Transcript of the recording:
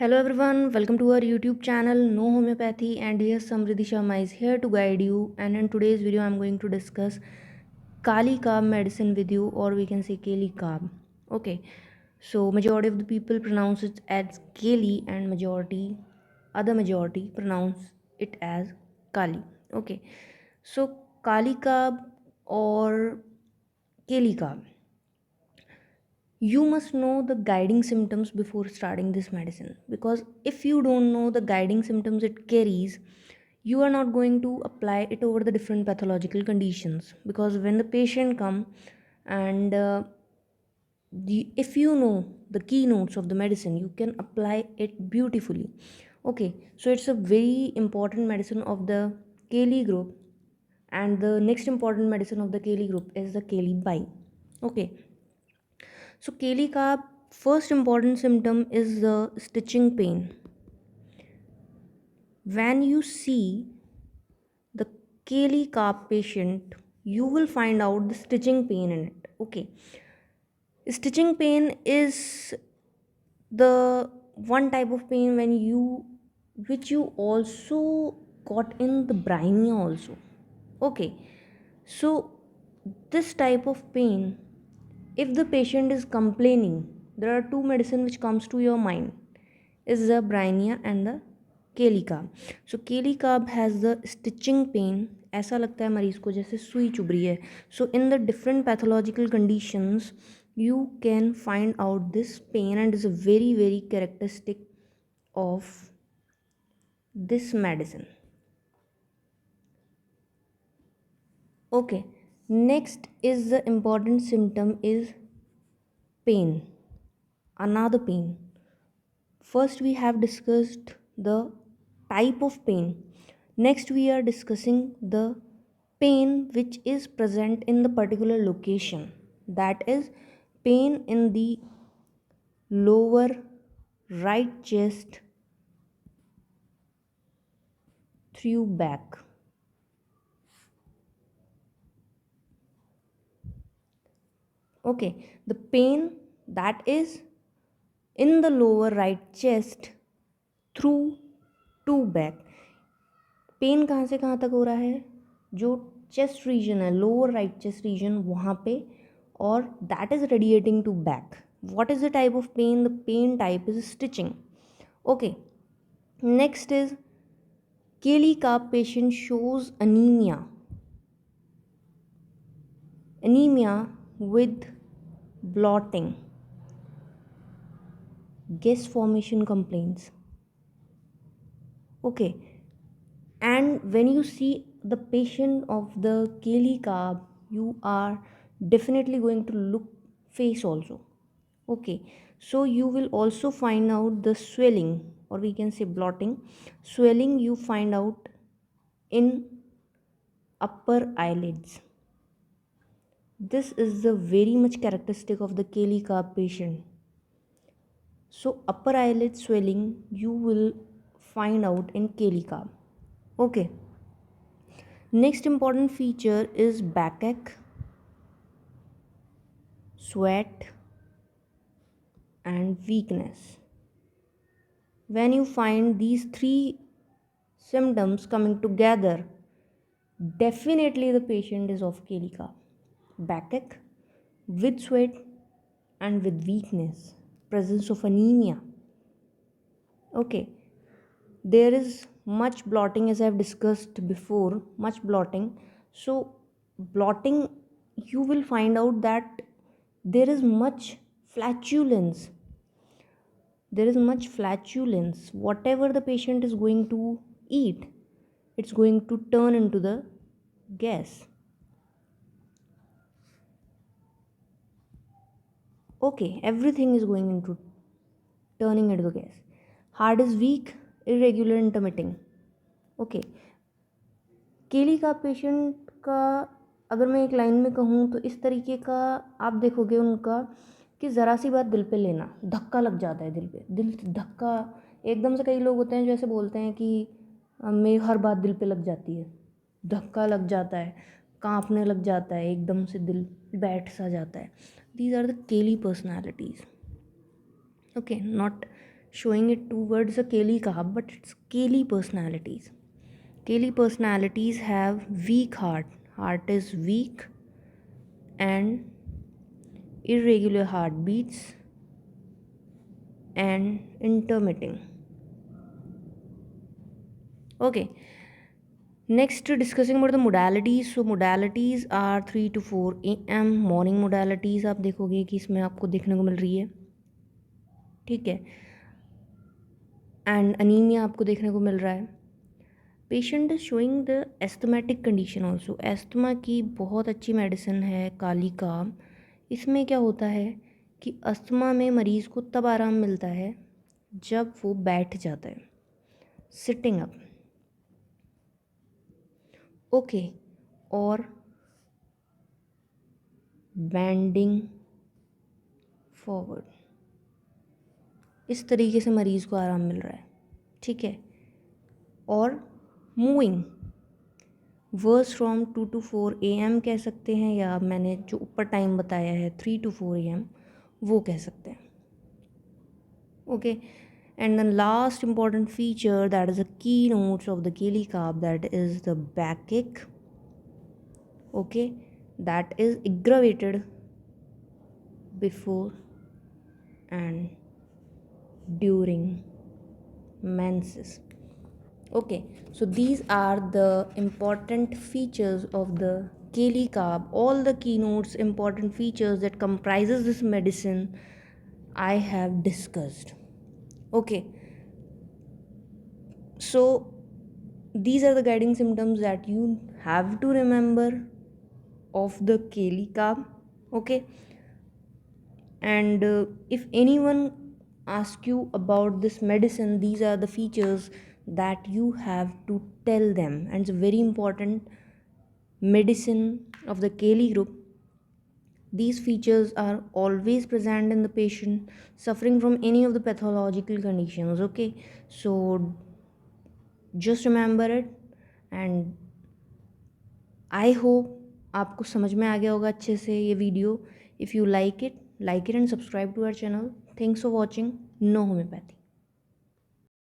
Hello everyone, welcome to our YouTube channel No Homeopathy, and here Samriddhi Sharma is here to guide you. And in today's video I'm going to discuss Kali Carb medicine with you, or we can say Kali Carb. Okay, so majority of the people pronounce it as Kali and majority pronounce it as Kali. Okay, so Kali Carb or Kali Carb, you must know the guiding symptoms before starting this medicine, because if you don't know the guiding symptoms it carries, you are not going to apply it over the different pathological conditions. Because when the patient come and if you know the keynotes of the medicine, you can apply it beautifully. Okay, so it's a very important medicine of the Kali group, and the next important medicine of the Kali group is the Kali Bai. Okay, so Kali Carb first important symptom is the stitching pain. When you see the Kali Carb patient, you will find out the stitching pain in it. Okay, stitching pain is the one type of pain when you which you also got in the brainia also. Okay, so this type of pain, if the patient is complaining, there are two medicine which comes to your mind, is the brainia and the Kali Carb. So Kali Carb has the stitching pain, ऐसा लगता है मरीज को जैसे सुई चुभ रही है. So in the different pathological conditions you can find out this pain, and is a very characteristic of this medicine. Okay, next is the important symptom is pain. Another pain. First we have discussed the type of pain. Next we are discussing the pain which is present in the particular location, that is pain in the lower right chest through back. Okay, the pain that is in the lower right chest through to back. Pain कहाँ से कहाँ तक हो रहा है, जो chest region है, lower right chest region वहाँ पे, और that is radiating to back. What is the type of pain? The pain type is stitching. Okay, next is Kali Carb patient shows anemia with blotting, gas formation complaints. Okay, and when you see the patient of the Kali Carb, you are definitely going to look face also. Okay, so you will also find out the swelling, or we can say blotting. Swelling you find out in upper eyelids. This is the very much characteristic of the Kali Carb patient. So upper eyelid swelling you will find out in Kali Carb. Okay, next important feature is backache, sweat, and weakness. When you find these three symptoms coming together, definitely the patient is of Kali Carb. Backache with sweat and with weakness, presence of anemia. Okay, there is much blotting, as I have discussed before, much blotting. So blotting, you will find out that there is much flatulence. There is much flatulence. Whatever the patient is going to eat, it's going to turn into the gas. Okay, everything is going into turning into the gas. Heart is weak, irregular, intermitting. Okay, केली का patient का अगर मैं एक line में कहूँ तो इस तरीके का आप देखोगे उनका कि ज़रा सी बात दिल पे लेना, धक्का लग जाता है दिल पे, दिल धक्का एकदम से. कई लोग होते हैं जो ऐसे बोलते हैं कि मेरी हर बात दिल पे लग जाती है, धक्का लग जाता है, कांपने लग जाता है, एकदम से दिल बैठ सा जाता है. दीज आर द केली personalities. Okay, not showing it towards a Kali carb, but it's Kali personalities. Kali personalities have weak heart. Heart is weak and irregular heartbeats and intermitting. Okay, next discussing about the modalities. So modalities are 3 to 4 AM morning modalities आप देखोगे कि इसमें आपको देखने को मिल रही है, ठीक है, एंड अनीमिया आपको देखने को मिल रहा है. Patient is showing the asthmatic condition also. Asthma की बहुत अच्छी मेडिसिन है काली काम. इसमें क्या होता है कि अस्थमा में मरीज़ को तब आराम मिलता है जब वो बैठ जाता है, सिटिंग अप. ओके, और बैंडिंग फॉरवर्ड, इस तरीके से मरीज़ को आराम मिल रहा है, ठीक है. और moving work from 2 to 4 AM कह सकते हैं, या मैंने जो ऊपर टाइम बताया है 3 to 4 AM वो कह सकते हैं. Okay, and the last important feature that is the keynotes of the Kali carb, that is the backache. Okay, that is aggravated before and during menses. Okay, so these are the important features of the Kali carb, all the keynotes, important features that comprises this medicine I have discussed. Okay, so these are the guiding symptoms that you have to remember of the Kali carb. Okay, and if anyone asks you about this medicine, these are the features that you have to tell them, and it's a very important medicine of the Kali group. These features are always present in the patient suffering from any of the pathological conditions. Okay, so just remember it, and I hope आपको समझ में आ गया होगा अच्छे से ये video. If you like it and subscribe to our channel. Thanks for watching know homeopathy.